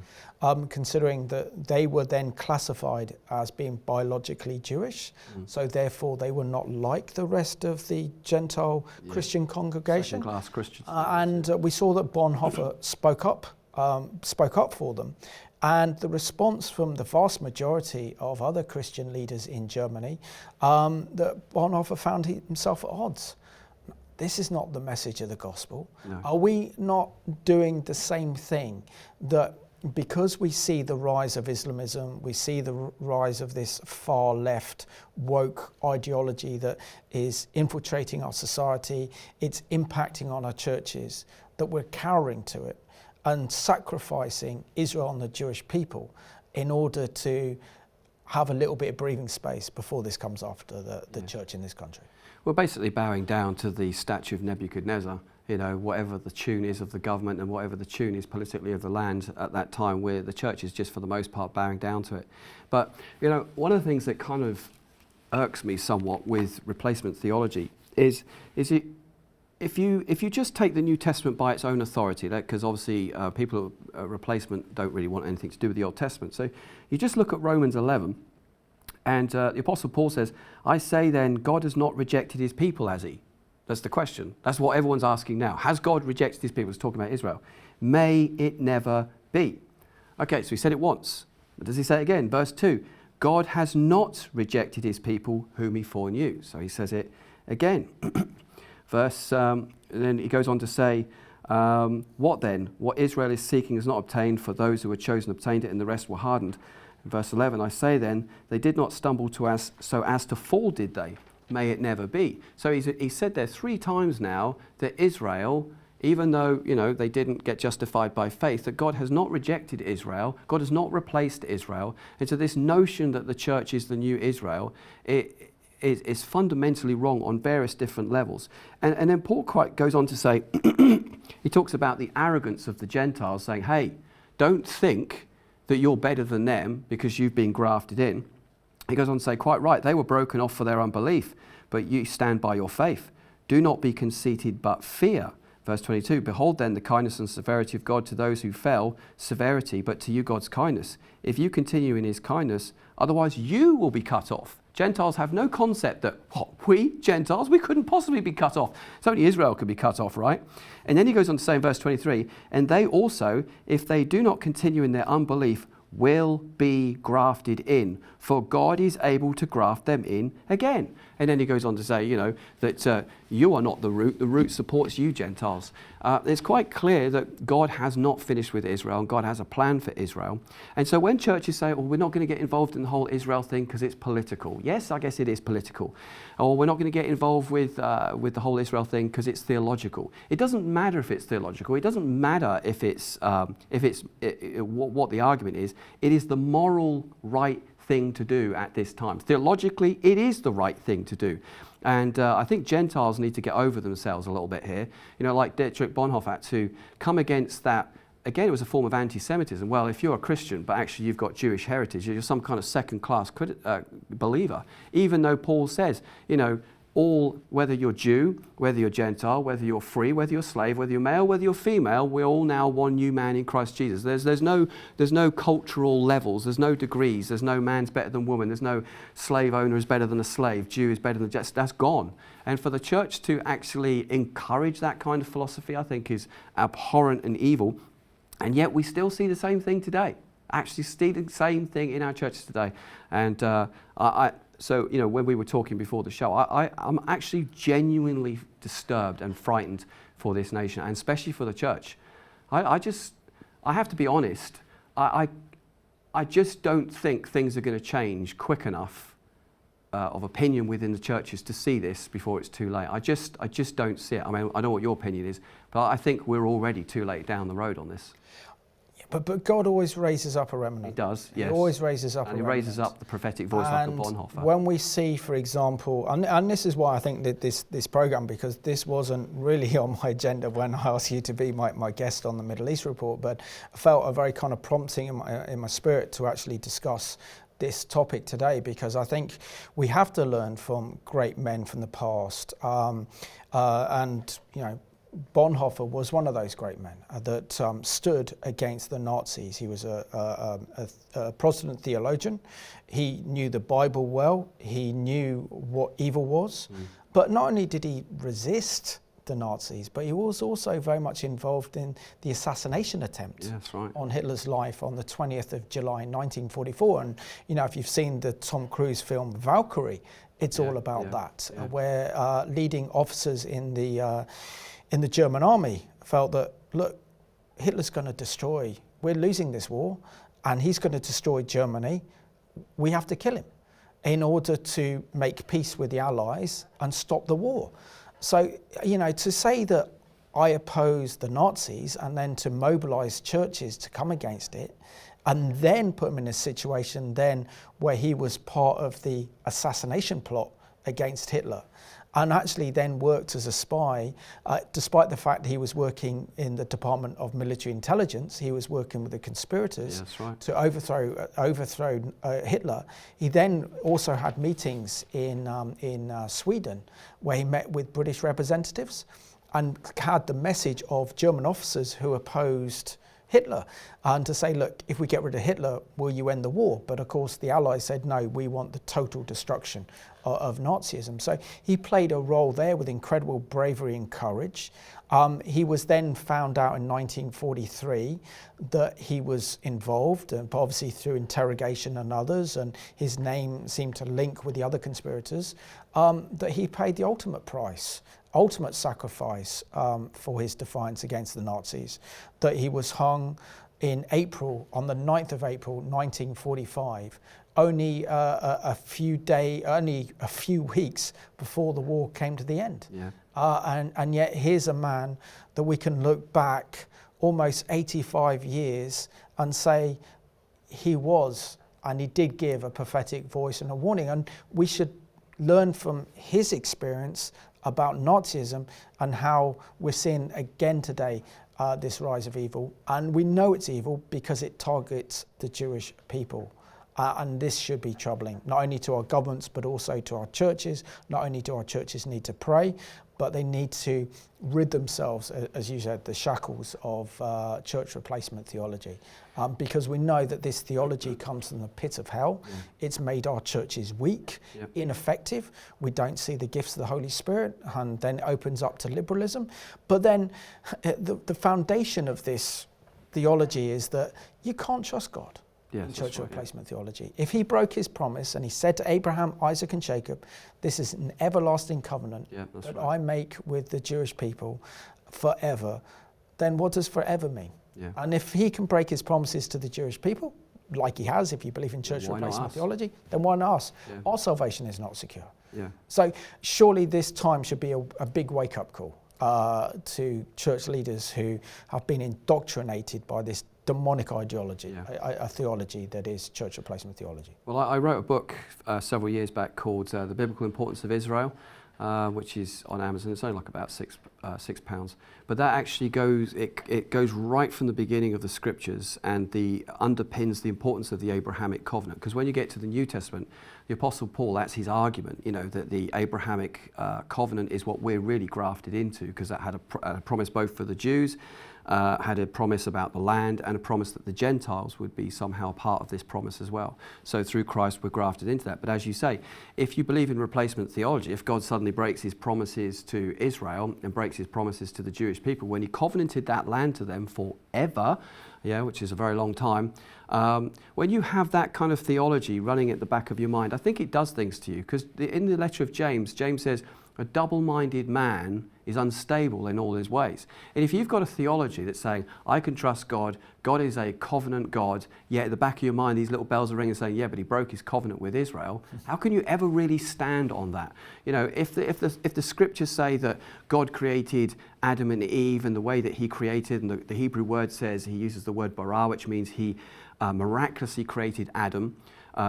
considering that they were then classified as being biologically Jewish, so therefore they were not like the rest of the Gentile Christian congregation. Second-class Christians. We saw that Bonhoeffer spoke up for them. And the response from the vast majority of other Christian leaders in Germany, that Bonhoeffer found himself at odds. This is not the message of the gospel. No. Are we not doing the same thing, that because we see the rise of Islamism, we see the rise of this far left woke ideology that is infiltrating our society, it's impacting on our churches, that we're cowering to it and sacrificing Israel and the Jewish people in order to have a little bit of breathing space before this comes after the church in this country? We're basically bowing down to the statue of Nebuchadnezzar, whatever the tune is of the government and whatever the tune is politically of the land at that time, where the church is just for the most part bowing down to it. But, one of the things that kind of irks me somewhat with replacement theology is if you just take the New Testament by its own authority, because obviously people at replacement don't really want anything to do with the Old Testament. So you just look at Romans 11, and the Apostle Paul says, "I say then, God has not rejected his people, has he?" That's the question. That's what everyone's asking now. Has God rejected his people? He's talking about Israel. May it never be. Okay, so he said it once. But does he say it again? Verse 2, God has not rejected his people whom he foreknew. So he says it again. And then he goes on to say, what then? What Israel is seeking is not obtained, for those who were chosen obtained it, and the rest were hardened. In verse 11, I say then, they did not stumble so as to fall, did they? may it never be. So he said there 3 times now that Israel, even though, they didn't get justified by faith, that God has not rejected Israel, God has not replaced Israel. And so this notion that the church is the new Israel, is fundamentally wrong on various different levels. And then Paul quite goes on to say, he talks about the arrogance of the Gentiles, saying, hey, don't think that you're better than them because you've been grafted in. He goes on to say, quite right, they were broken off for their unbelief, but you stand by your faith. Do not be conceited, but fear. Verse 22, behold then the kindness and severity of God to those who fell, severity, but to you God's kindness. If you continue in his kindness, otherwise you will be cut off. Gentiles have no concept that, we, Gentiles, we couldn't possibly be cut off. It's only Israel could be cut off, right? And then he goes on to say in verse 23, and they also, if they do not continue in their unbelief, will be grafted in, for God is able to graft them in again. And then he goes on to say, that you are not the root supports you, Gentiles. It's quite clear that God has not finished with Israel, and God has a plan for Israel. And so when churches say, we're not going to get involved in the whole Israel thing because it's political. Yes, I guess it is political. Or we're not going to get involved with the whole Israel thing because it's theological. It doesn't matter if it's theological. It doesn't matter if it's what the argument is. It is the moral right thing to do at this time. Theologically, it is the right thing to do. And I think Gentiles need to get over themselves a little bit here. Like Dietrich Bonhoeffer had to come against that. Again, it was a form of anti-Semitism. Well, if you're a Christian, but actually you've got Jewish heritage, you're some kind of second-class believer. Even though Paul says, all, whether you're Jew, whether you're Gentile, whether you're free, whether you're slave, whether you're male, whether you're female, we're all now one new man in Christ Jesus. There's no cultural levels, there's no degrees, there's no man's better than woman, there's no slave owner is better than a slave, Jew is better than that's gone. And for the church to actually encourage that kind of philosophy, I think is abhorrent and evil. And yet we still see the same thing today. Actually see the same thing in our churches today. And So, when we were talking before the show, I'm actually genuinely disturbed and frightened for this nation, and especially for the church. I have to be honest, I just don't think things are going to change quick enough of opinion within the churches to see this before it's too late. I just don't see it. I mean, I know what your opinion is, but I think we're already too late down the road on this. But God always raises up a remnant. He does, yes. He always raises up and a he remnant. raises up the prophetic voice like a Bonhoeffer. When we see, for example, and this is why I think that this program, because this wasn't really on my agenda when I asked you to be my guest on the Middle East Report, but I felt a very kind of prompting in my spirit to actually discuss this topic today, because I think we have to learn from great men from the past. Bonhoeffer was one of those great men that stood against the Nazis. He was a Protestant theologian. He knew the Bible well. He knew what evil was. But not only did he resist the Nazis, but he was also very much involved in the assassination attempt on Hitler's life on the 20th of July 1944. And, if you've seen the Tom Cruise film Valkyrie, it's all about that, where leading officers in the German army felt that, look, Hitler's going to destroy, we're losing this war, and he's going to destroy Germany. We have to kill him in order to make peace with the Allies and stop the war. So, to say that I oppose the Nazis and then to mobilize churches to come against it, and then put him in a situation then where he was part of the assassination plot against Hitler, and actually then worked as a spy, despite the fact he was working in the Department of Military Intelligence. He was working with the conspirators to overthrow Hitler. He then also had meetings in Sweden, where he met with British representatives and had the message of German officers who opposed Hitler, and to say, look, if we get rid of Hitler, will you end the war? But of course the Allies said, no, we want the total destruction of Nazism. So he played a role there with incredible bravery and courage. He was then found out in 1943 that he was involved, obviously through interrogation and others, and his name seemed to link with the other conspirators, that he paid the ultimate price, ultimate sacrifice for his defiance against the Nazis, that he was hung in April, on the 9th of April 1945, only a few weeks before the war came to the end. Yeah. And yet here's a man that we can look back almost 85 years and say he was, and he did give a prophetic voice and a warning. And we should learn from his experience about Nazism and how we're seeing again today this rise of evil. And we know it's evil because it targets the Jewish people. And this should be troubling, not only to our governments, but also to our churches. Not only do our churches need to pray, but they need to rid themselves, as you said, the shackles of church replacement theology. Because we know that this theology comes from the pit of hell. Yeah. It's made our churches weak, ineffective. We don't see the gifts of the Holy Spirit, and then it opens up to liberalism. But then the foundation of this theology is that you can't trust God. Yes, in church replacement theology. If he broke his promise and he said to Abraham, Isaac and Jacob, this is an everlasting covenant that I make with the Jewish people forever, then what does forever mean? Yeah. And if he can break his promises to the Jewish people, like he has if you believe in church replacement theology, then why not us? Yeah. Our salvation is not secure. Yeah. So surely this time should be a big wake-up call to church leaders who have been indoctrinated by this demonic ideology, a theology that is church replacement theology. Well, I wrote a book several years back called The Biblical Importance of Israel, which is on Amazon. It's only like about £6. But that actually goes, it goes right from the beginning of the scriptures and underpins the importance of the Abrahamic covenant. Because when you get to the New Testament, the Apostle Paul, that's his argument, that the Abrahamic covenant is what we're really grafted into, because that had a promise both for the Jews, had a promise about the land, and a promise that the Gentiles would be somehow part of this promise as well. So through Christ we're grafted into that. But as you say, if you believe in replacement theology, if God suddenly breaks his promises to Israel and breaks his promises to the Jewish people, when he covenanted that land to them forever, which is a very long time, when you have that kind of theology running at the back of your mind, I think it does things to you. Because in the letter of James, James says, a double-minded man is unstable in all his ways. And if you've got a theology that's saying, I can trust God, God is a covenant God, yet at the back of your mind these little bells are ringing saying, yeah, but he broke his covenant with Israel, how can you ever really stand on that? If the scriptures say that God created Adam and Eve and the way that he created, and the Hebrew word says, he uses the word bara, which means he miraculously created Adam.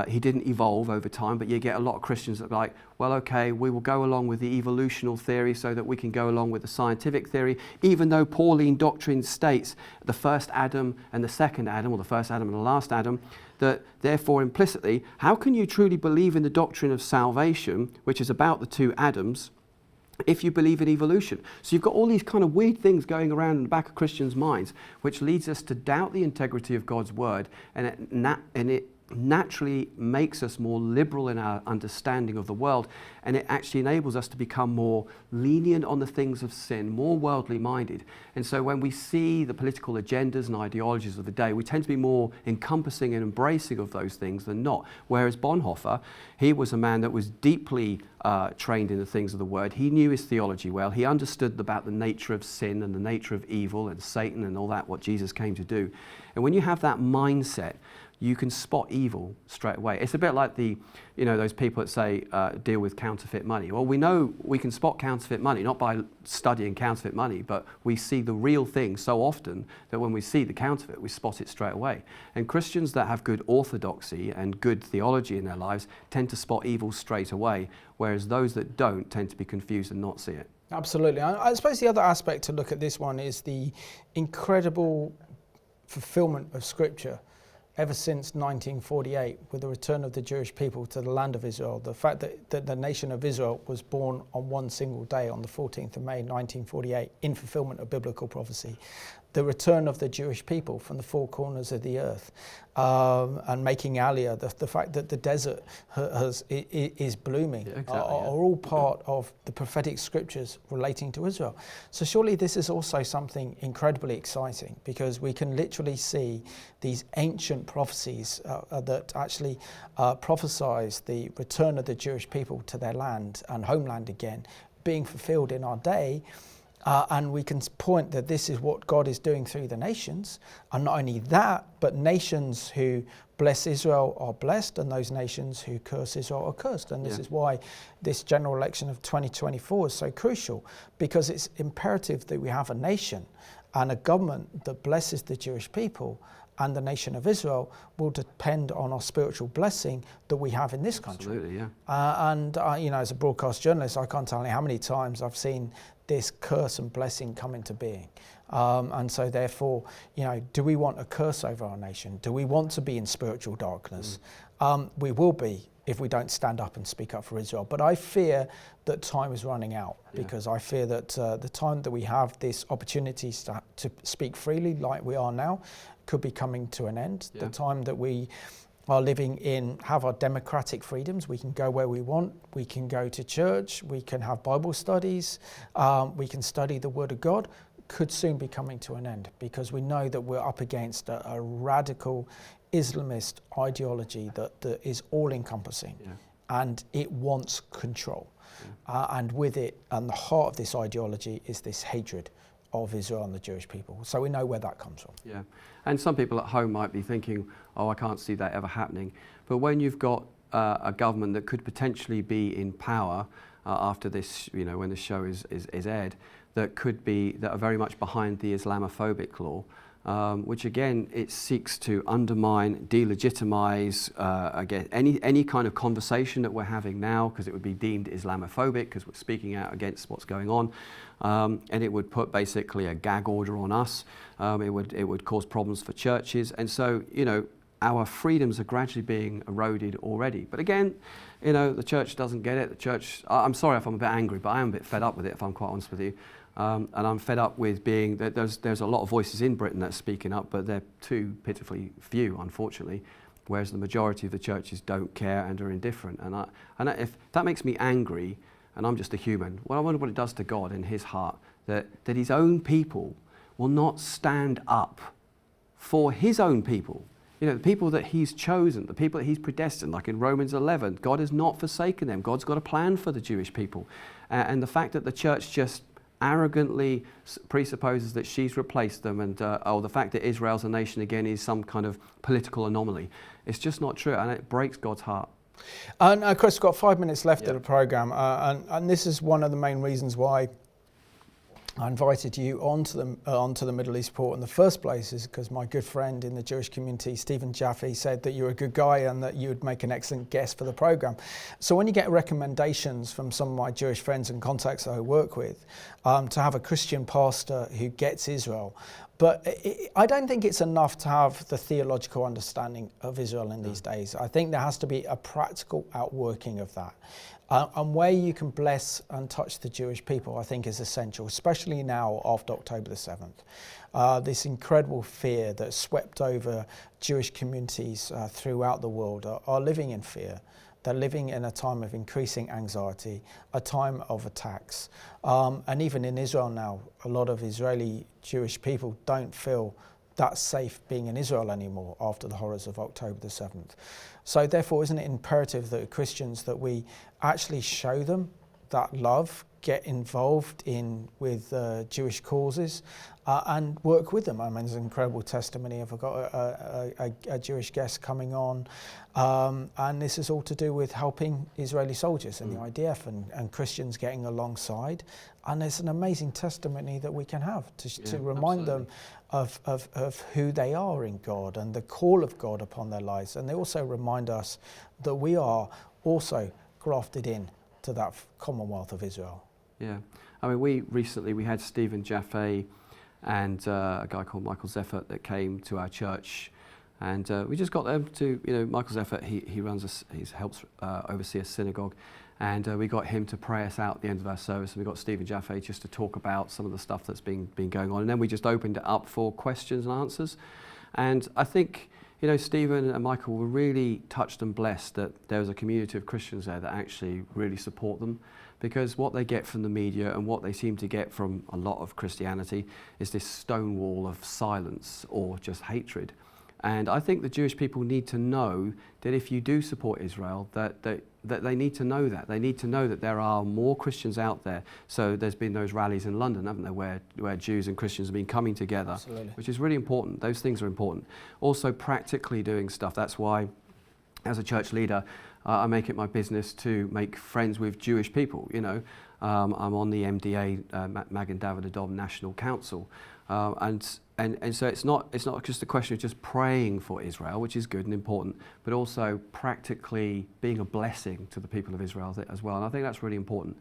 He didn't evolve over time, but you get a lot of Christians that are like, well, okay, we will go along with the evolutional theory so that we can go along with the scientific theory, even though Pauline doctrine states the first Adam and the second Adam, or the first Adam and the last Adam, that therefore implicitly, how can you truly believe in the doctrine of salvation, which is about the two Adams, if you believe in evolution? So you've got all these kind of weird things going around in the back of Christians' minds, which leads us to doubt the integrity of God's word, and it naturally makes us more liberal in our understanding of the world, and it actually enables us to become more lenient on the things of sin, more worldly minded. And so when we see the political agendas and ideologies of the day, we tend to be more encompassing and embracing of those things than not. Whereas Bonhoeffer, he was a man that was deeply trained in the things of the word. He knew his theology well. He understood about the nature of sin and the nature of evil and Satan and all that, what Jesus came to do. And when you have that mindset, you can spot evil straight away. It's a bit like those people that say deal with counterfeit money. Well, we know we can spot counterfeit money, not by studying counterfeit money, but we see the real thing so often that when we see the counterfeit, we spot it straight away. And Christians that have good orthodoxy and good theology in their lives tend to spot evil straight away, whereas those that don't tend to be confused and not see it. Absolutely. I suppose the other aspect to look at this one is the incredible fulfillment of Scripture ever since 1948, with the return of the Jewish people to the land of Israel. The fact that the nation of Israel was born on one single day, on the 14th of May 1948, in fulfillment of biblical prophecy. The return of the Jewish people from the four corners of the earth, and making Aliyah, the fact that the desert is blooming, are all part of the prophetic scriptures relating to Israel. So surely this is also something incredibly exciting, because we can literally see these ancient prophecies that actually prophesize the return of the Jewish people to their land and homeland again being fulfilled in our day. And we can point that this is what God is doing through the nations. And not only that, but nations who bless Israel are blessed, and those nations who curse Israel are cursed. And this is why this general election of 2024 is so crucial, because it's imperative that we have a nation and a government that blesses the Jewish people, and the nation of Israel will depend on our spiritual blessing that we have in this country. Absolutely, yeah. You know, as a broadcast journalist, I can't tell you how many times I've seen this curse and blessing come into being. And so therefore, you know, do we want a curse over our nation? Do we want to be in spiritual darkness? We will be if we don't stand up and speak up for Israel. But I fear that time is running out, because I fear that the time that we have this opportunity to speak freely like we are now could be coming to an end. The time that we are living in, have our democratic freedoms. We can go where we want. We can go to church. We can have Bible studies. We can study the Word of God. Could soon be coming to an end, because we know that we're up against a radical Islamist ideology that is all-encompassing, and it wants control. And with it, and the heart of this ideology is this hatred of Israel and the Jewish people. So we know where that comes from. Yeah, and some people at home might be thinking, oh, I can't see that ever happening. But when you've got a government that could potentially be in power after this, you know, when the show is aired, that are very much behind the Islamophobic law, which again, it seeks to undermine, delegitimize, again, any kind of conversation that we're having now, because it would be deemed Islamophobic because we're speaking out against what's going on, and it would put basically a gag order on us. It would cause problems for churches, and so, you know, our freedoms are gradually being eroded already. But again, you know, the church doesn't get it. The church, I'm sorry if I'm a bit angry, but I am a bit fed up with it, if I'm quite honest with you. And I'm fed up with being that there's a lot of voices in Britain that are speaking up, but they're too pitifully few, unfortunately, whereas the majority of the churches don't care and are indifferent. And if that makes me angry, and I'm just a human, well, I wonder what it does to God in his heart, that his own people will not stand up for his own people. You know, the people that he's chosen, the people that he's predestined, like in Romans 11, God has not forsaken them. God's got a plan for the Jewish people. And the fact that the church just arrogantly presupposes that she's replaced them, and the fact that Israel's a nation again is some kind of political anomaly. It's just not true, and it breaks God's heart. And Chris, we've got 5 minutes left of the programme, and this is one of the main reasons why I invited you onto the Middle East Report in the first place, is because my good friend in the Jewish community, Stephen Jaffe, said that you're a good guy and that you would make an excellent guest for the programme. So when you get recommendations from some of my Jewish friends and contacts that I work with, to have a Christian pastor who gets Israel, but I don't think it's enough to have the theological understanding of Israel in these days. I think there has to be a practical outworking of that. And where you can bless and touch the Jewish people, I think is essential, especially now after October the 7th. This incredible fear that swept over Jewish communities throughout the world are living in fear. They're living in a time of increasing anxiety, a time of attacks. And even in Israel now, a lot of Israeli Jewish people don't feel that safe being in Israel anymore after the horrors of October the 7th. So therefore, isn't it imperative that Christians, that we actually show them that love, get involved with Jewish causes, and work with them? I mean, there's an incredible testimony. I've got a Jewish guest coming on, and this is all to do with helping Israeli soldiers in the IDF and Christians getting alongside. And it's an amazing testimony that we can have to remind them of who they are in God and the call of God upon their lives. And they also remind us that we are also grafted in to that Commonwealth of Israel. Yeah, I mean, we had Stephen Jaffe and a guy called Michael Zeffert that came to our church, and we just got them to, you know, Michael Zeffert, he helps oversee a synagogue, and we got him to pray us out at the end of our service, and we got Stephen Jaffe just to talk about some of the stuff that's been going on, and then we just opened it up for questions and answers. And I think, you know, Stephen and Michael were really touched and blessed that there was a community of Christians there that actually really support them, because what they get from the media and what they seem to get from a lot of Christianity is this stone wall of silence or just hatred. And I think the Jewish people need to know that if you do support Israel, that that they need to know that. They need to know that there are more Christians out there. So there's been those rallies in London, haven't there, where Jews and Christians have been coming together, Absolutely. which is really important. Those things are important. Also practically doing stuff. That's why, as a church leader, I make it my business to make friends with Jewish people. You know, I'm on the MDA, Magen David Adom National Council, and so it's not just a question of just praying for Israel, which is good and important, but also practically being a blessing to the people of Israel as well. And I think that's really important.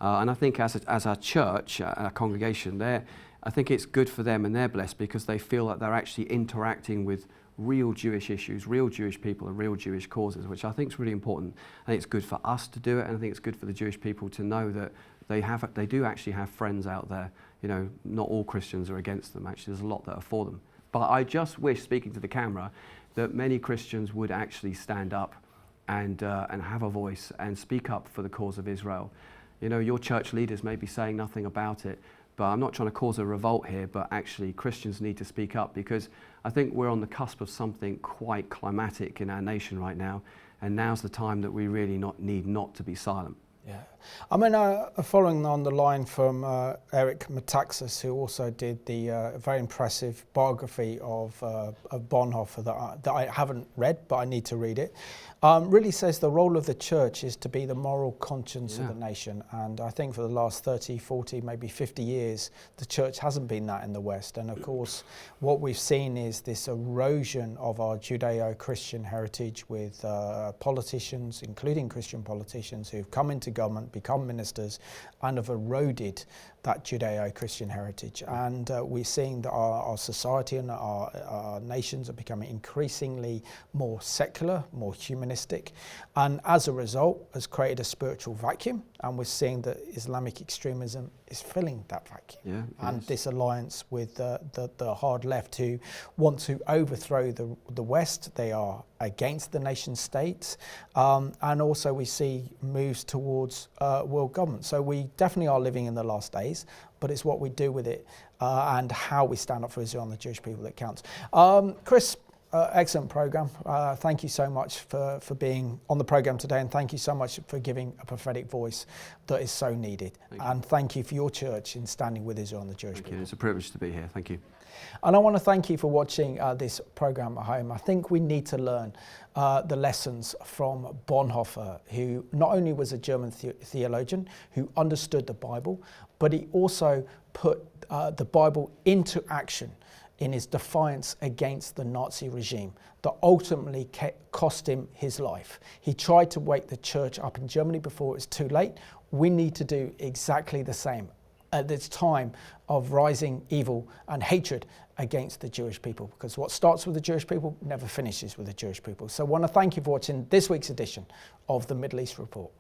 And I think as a church, a congregation, I think it's good for them and they're blessed because they feel that they're actually interacting with real Jewish issues, real Jewish people and real Jewish causes, which I think is really important. I think it's good for us to do it, and I think it's good for the Jewish people to know that they do actually have friends out there. You know, not all Christians are against them. Actually, there's a lot that are for them. But I just wish, speaking to the camera, that many Christians would actually stand up and have a voice and speak up for the cause of Israel. You know, your church leaders may be saying nothing about it, but I'm not trying to cause a revolt here, but actually Christians need to speak up because I think we're on the cusp of something quite climatic in our nation right now, and now's the time that we really need not to be silent. Yeah, I mean, following on the line from Eric Metaxas, who also did the very impressive biography of Bonhoeffer that I haven't read, but I need to read it, really says the role of the church is to be the moral conscience of the nation. And I think for the last 30, 40, maybe 50 years, the church hasn't been that in the West. And of course, what we've seen is this erosion of our Judeo-Christian heritage with politicians, including Christian politicians, who've come into government, become ministers, and have eroded that Judeo-Christian heritage. And we're seeing that our society and our nations are becoming increasingly more secular, more humanistic, and as a result has created a spiritual vacuum, and we're seeing that Islamic extremism is filling that vacuum. And this alliance with the hard left who want to overthrow the West. They are against the nation states, and also we see moves towards world government. So we definitely are living in the last days, but it's what we do with it and how we stand up for Israel and the Jewish people that counts. Chris, excellent program. Thank you so much for being on the program today, and thank you so much for giving a prophetic voice that is so needed. And thank you for your church in standing with Israel and the Jewish people. It's a privilege to be here. Thank you. And I want to thank you for watching this program at home. I think we need to learn the lessons from Bonhoeffer, who not only was a German theologian who understood the Bible, but he also put the Bible into action in his defiance against the Nazi regime that ultimately cost him his life. He tried to wake the church up in Germany before it was too late. We need to do exactly the same at this time of rising evil and hatred against the Jewish people, because what starts with the Jewish people never finishes with the Jewish people. So I want to thank you for watching this week's edition of the Middle East Report.